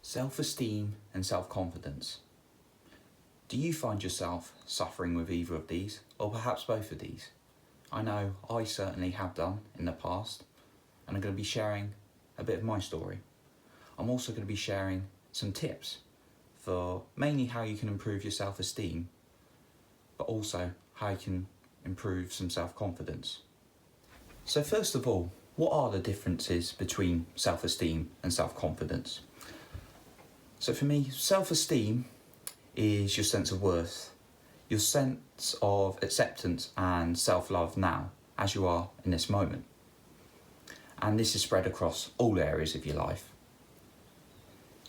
Self-esteem and self-confidence. Do you find yourself suffering with either of these, or perhaps both of these? I know I certainly have done in the past, and I'm going to be sharing a bit of my story. I'm also going to be sharing some tips for mainly how you can improve your self-esteem, but also how you can improve some self-confidence. So first of all, what are the differences between self-esteem and self-confidence? So for me, self-esteem is your sense of worth, your sense of acceptance and self-love now, as you are in this moment. And this is spread across all areas of your life.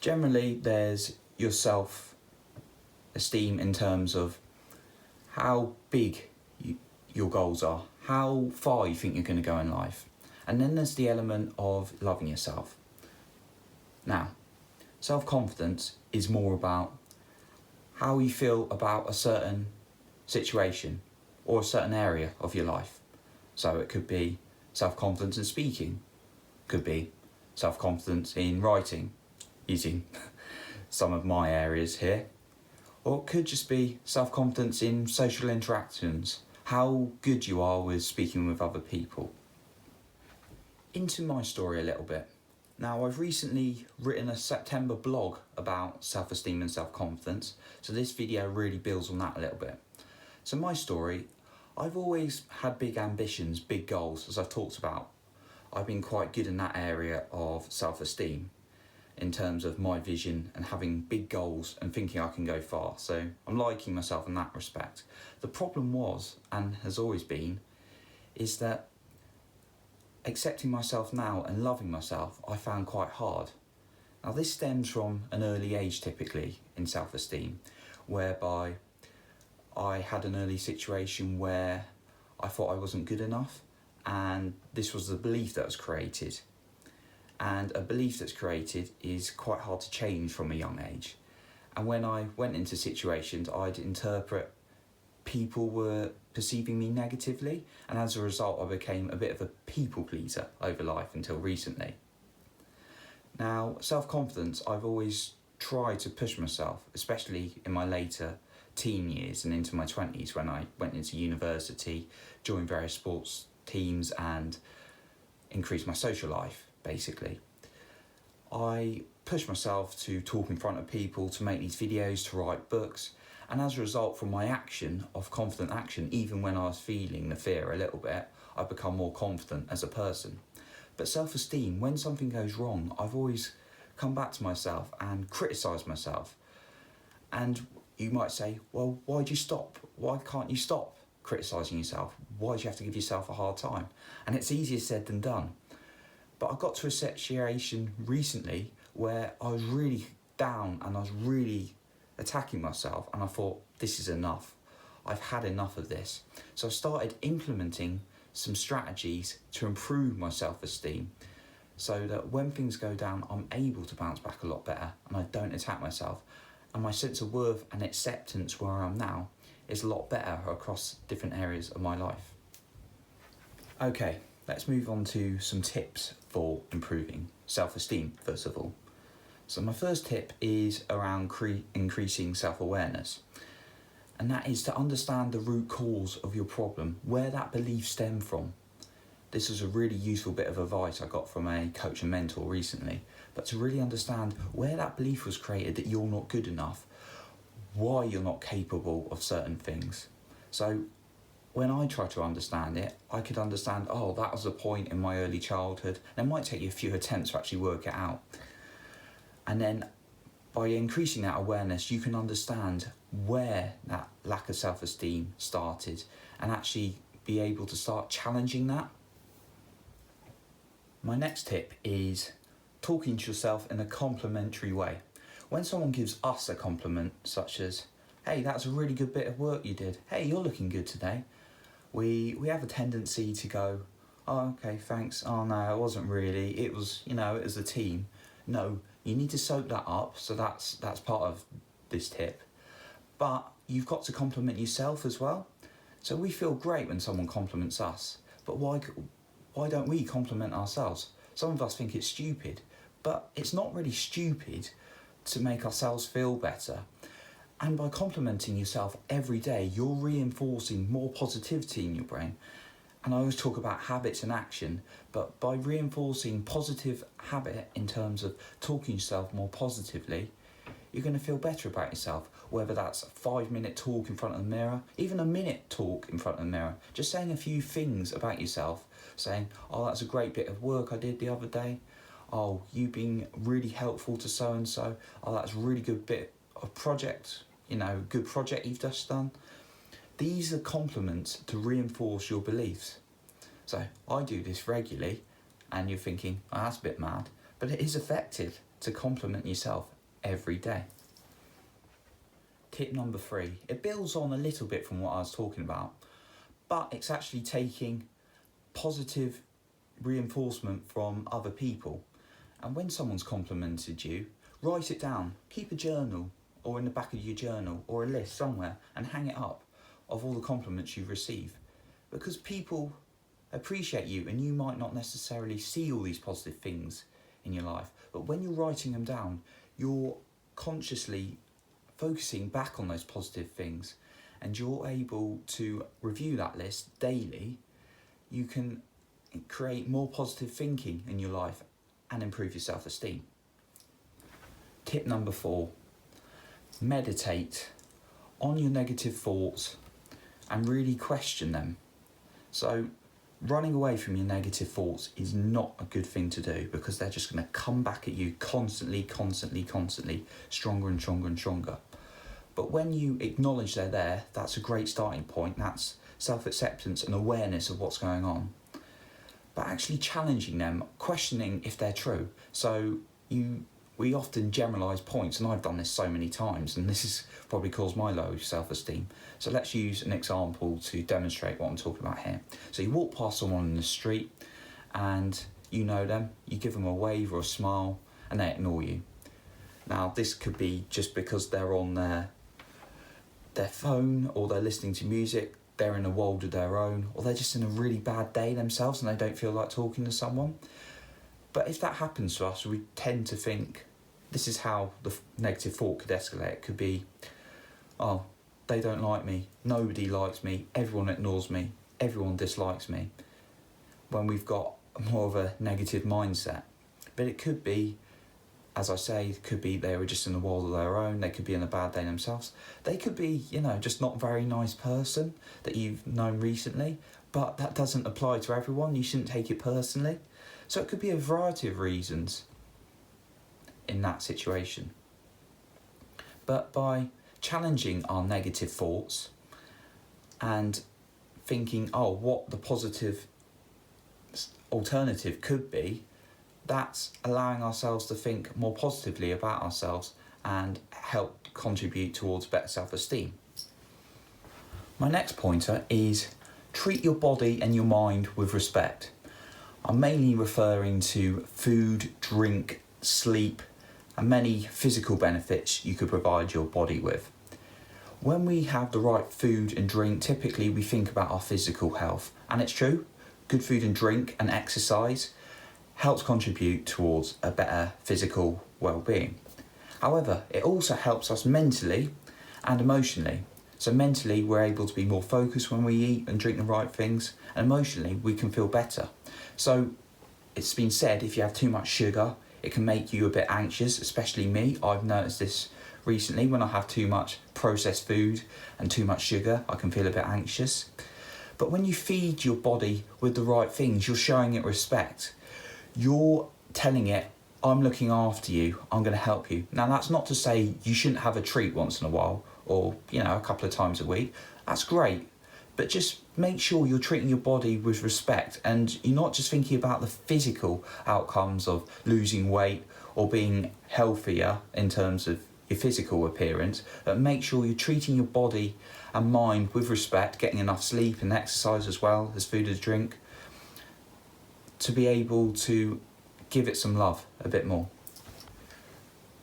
Generally, there's your self-esteem in terms of how big your goals are, how far you think you're going to go in life. And then there's the element of loving yourself. Now, self-confidence is more about how you feel about a certain situation or a certain area of your life. So it could be self-confidence in speaking, could be self-confidence in writing, using some of my areas here, or it could just be self-confidence in social interactions, how good you are with speaking with other people. Into my story a little bit. Now, I've recently written a September blog about self-esteem and self-confidence, so this video really builds on that a little bit. So my story, I've always had big ambitions, big goals, as I've talked about. I've been quite good in that area of self-esteem in terms of my vision and having big goals and thinking I can go far. So I'm liking myself in that respect. The problem was, and has always been, is that accepting myself now and loving myself, I found quite hard. Now this stems from an early age typically in self-esteem, whereby I had an early situation where I thought I wasn't good enough, and this was the belief that was created. And a belief that's created is quite hard to change from a young age. And when I went into situations, I'd interpret people were perceiving me negatively, and as a result I became a bit of a people pleaser over life until recently. Now, self-confidence, I've always tried to push myself, especially in my later teen years and into my 20s when I went into university, joined various sports teams and increased my social life, basically. I pushed myself to talk in front of people, to make these videos, to write books. And as a result, from my action of confident action, even when I was feeling the fear a little bit, I've become more confident as a person. But self-esteem, when something goes wrong, I've always come back to myself and criticised myself. And you might say, well, why'd you stop? Why can't you stop criticising yourself? Why do you have to give yourself a hard time? And it's easier said than done. But I got to a situation recently where I was really down and I was really attacking myself, and I thought, this is enough. I've had enough of this. So I started implementing some strategies to improve my self-esteem so that when things go down, I'm able to bounce back a lot better and I don't attack myself. And my sense of worth and acceptance where I am now is a lot better across different areas of my life. Okay, let's move on to some tips for improving self-esteem first of all. So my first tip is around increasing self-awareness, and that is to understand the root cause of your problem, where that belief stemmed from. This was a really useful bit of advice I got from a coach and mentor recently, but to really understand where that belief was created, that you're not good enough, why you're not capable of certain things. So when I try to understand it, I could understand, oh, that was a point in my early childhood, and it might take you a few attempts to actually work it out. And then by increasing that awareness, you can understand where that lack of self-esteem started and actually be able to start challenging that. My next tip is talking to yourself in a complimentary way. When someone gives us a compliment, such as, hey, that's a really good bit of work you did. Hey, you're looking good today. We have a tendency to go, oh, okay, thanks. Oh, no, it wasn't really. It was, it was a team. No, you need to soak that up, so that's part of this tip. But you've got to compliment yourself as well. So we feel great when someone compliments us, but why don't we compliment ourselves? Some of us think it's stupid, but it's not really stupid to make ourselves feel better. And by complimenting yourself every day, you're reinforcing more positivity in your brain. And I always talk about habits and action, but by reinforcing positive habit in terms of talking to yourself more positively, you're going to feel better about yourself, whether that's a 5-minute talk in front of the mirror, even a minute talk in front of the mirror, just saying a few things about yourself, saying, oh, that's a great bit of work I did the other day, oh, you've been really helpful to so-and-so, oh, that's a really good bit of project, good project you've just done. These are compliments to reinforce your beliefs. So I do this regularly, and you're thinking, oh, that's a bit mad, but it is effective to compliment yourself every day. Tip number 3, it builds on a little bit from what I was talking about, but it's actually taking positive reinforcement from other people. And when someone's complimented you, write it down, keep a journal or in the back of your journal or a list somewhere and hang it up of all the compliments you receive, because people appreciate you and you might not necessarily see all these positive things in your life, but when you're writing them down, you're consciously focusing back on those positive things and you're able to review that list daily. You can create more positive thinking in your life and improve your self-esteem. Tip number 4, meditate on your negative thoughts and really question them. So running away from your negative thoughts is not a good thing to do, because they're just going to come back at you constantly, stronger and stronger and stronger. But when you acknowledge they're there, that's a great starting point. That's self-acceptance and awareness of what's going on. But actually challenging them, questioning if they're true. So we often generalise points, and I've done this so many times, and this has probably caused my low self-esteem. So let's use an example to demonstrate what I'm talking about here. So you walk past someone in the street and you know them, you give them a wave or a smile and they ignore you. Now this could be just because they're on their phone, or they're listening to music, they're in a world of their own, or they're just in a really bad day themselves and they don't feel like talking to someone. But if that happens to us, we tend to think, this is how the negative thought could escalate. It could be, oh, they don't like me, nobody likes me, everyone ignores me, everyone dislikes me, when we've got more of a negative mindset. But it could be, as I say, it could be they were just in a world of their own, they could be in a bad day themselves, they could be, just not a very nice person that you've known recently, but that doesn't apply to everyone, you shouldn't take it personally. So it could be a variety of reasons in that situation. But by challenging our negative thoughts and thinking, oh, what the positive alternative could be, that's allowing ourselves to think more positively about ourselves and help contribute towards better self-esteem. My next pointer is treat your body and your mind with respect. I'm mainly referring to food, drink, sleep, and many physical benefits you could provide your body with. When we have the right food and drink, typically we think about our physical health. And it's true, good food and drink and exercise helps contribute towards a better physical well-being. However, it also helps us mentally and emotionally. So mentally, we're able to be more focused when we eat and drink the right things, and emotionally, we can feel better. So it's been said, if you have too much sugar, it can make you a bit anxious, especially me. I've noticed this recently. When I have too much processed food and too much sugar, I can feel a bit anxious. But when you feed your body with the right things, you're showing it respect. You're telling it, I'm looking after you, I'm going to help you. Now, that's not to say you shouldn't have a treat once in a while, or, a couple of times a week. That's great. But just make sure you're treating your body with respect, and you're not just thinking about the physical outcomes of losing weight or being healthier in terms of your physical appearance, but make sure you're treating your body and mind with respect, getting enough sleep and exercise as well as food and drink, to be able to give it some love a bit more.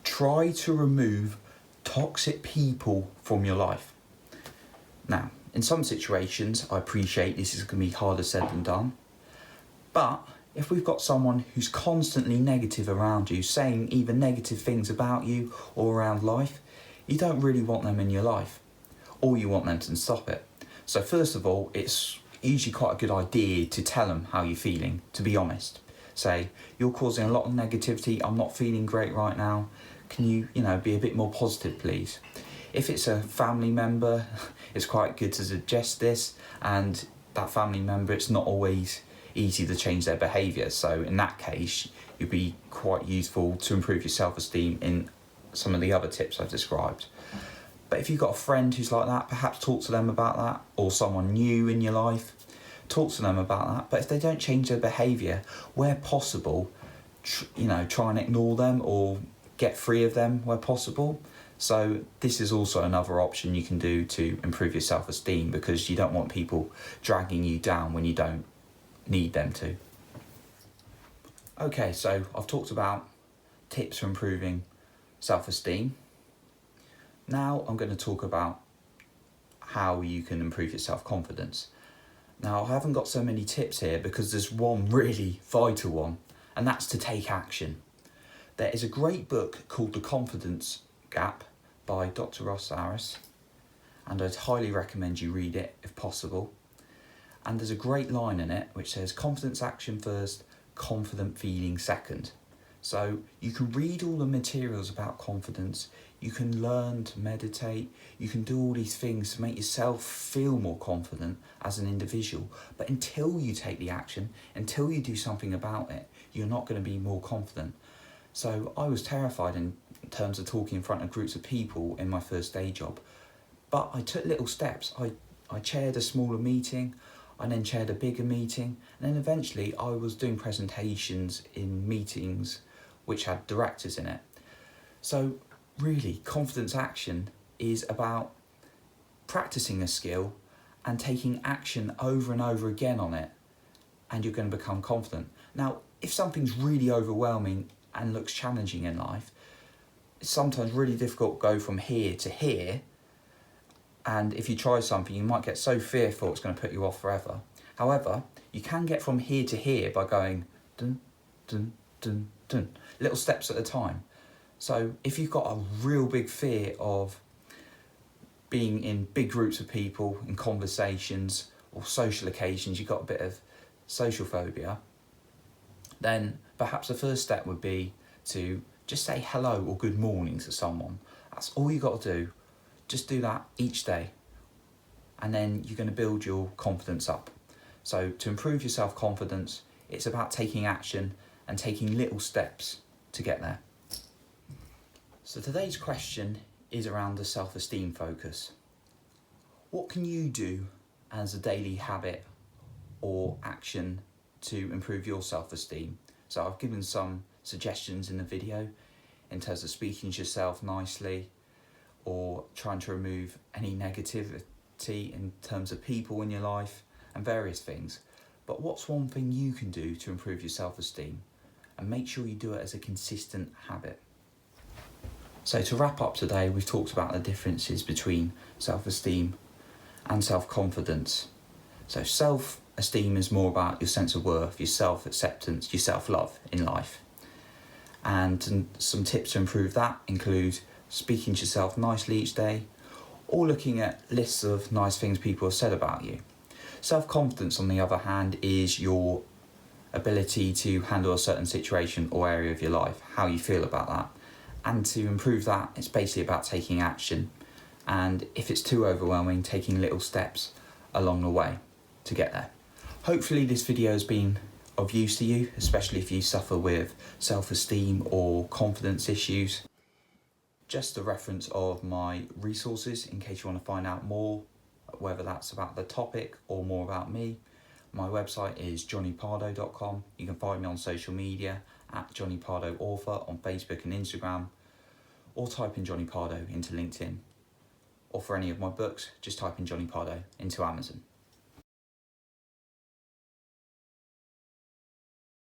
Try to remove toxic people from your life. Now, in some situations, I appreciate this is going to be harder said than done, but If we've got someone who's constantly negative around you, saying either negative things about you or around life, you don't really want them in your life, or you want them to stop it. So first of all, it's usually quite a good idea to tell them how you're feeling, to be honest. Say, you're causing a lot of negativity, I'm not feeling great right now, can you be a bit more positive please? If it's a family member, it's quite good to suggest this, and that family member, it's not always easy to change their behaviour, so in that case you'd be quite useful to improve your self-esteem in some of the other tips I've described. But if you've got a friend who's like that, perhaps talk to them about that, or someone new in your life, talk to them about that. But if they don't change their behaviour, where possible, try and ignore them or get free of them where possible. So this is also another option you can do to improve your self-esteem, because you don't want people dragging you down when you don't need them to. Okay, so I've talked about tips for improving self-esteem. Now I'm going to talk about how you can improve your self-confidence. Now I haven't got so many tips here because there's one really vital one, and that's to take action. There is a great book called The Confidence Gap by Dr. Ross Harris, and I'd highly recommend you read it if possible. And there's a great line in it which says, confidence action first, confident feeling second. So you can read all the materials about confidence, you can learn to meditate, you can do all these things to make yourself feel more confident as an individual. But until you take the action, until you do something about it, you're not going to be more confident. So I was terrified in terms of talking in front of groups of people in my first day job. But I took little steps. I chaired a smaller meeting, I then chaired a bigger meeting, and then eventually I was doing presentations in meetings which had directors in it. So really, confidence action is about practicing a skill and taking action over and over again on it, and you're going to become confident. Now, if something's really overwhelming and looks challenging in life, it's sometimes really difficult to go from here to here, and if you try something, you might get so fearful it's going to put you off forever. However, you can get from here to here by going dun, dun, dun, dun, little steps at a time. So if you've got a real big fear of being in big groups of people, in conversations or social occasions, you've got a bit of social phobia, then perhaps the first step would be to just say hello or good morning to someone. That's all you got to do. Just do that each day, and then you're going to build your confidence up. So to improve your self-confidence, it's about taking action and taking little steps to get there. So today's question is around the self-esteem focus. What can you do as a daily habit or action to improve your self-esteem? So I've given some suggestions in the video in terms of speaking to yourself nicely, or trying to remove any negativity in terms of people in your life and various things. But what's one thing you can do to improve your self-esteem? And make sure you do it as a consistent habit. So to wrap up today, we've talked about the differences between self-esteem and self-confidence. So self-esteem is more about your sense of worth, your self-acceptance, your self-love in life. And some tips to improve that include speaking to yourself nicely each day, or looking at lists of nice things people have said about you. Self-confidence, on the other hand, is your ability to handle a certain situation or area of your life, how you feel about that. And to improve that, it's basically about taking action, and if it's too overwhelming, taking little steps along the way to get there. Hopefully this video has been of use to you, especially if you suffer with self-esteem or confidence issues. Just a reference of my resources in case you want to find out more, whether that's about the topic or more about me. My website is johnnypardo.com. You can find me on social media at Johnny Pardo Author on Facebook and Instagram, or type in Johnny Pardo into LinkedIn. Or for any of my books, just type in Johnny Pardo into Amazon.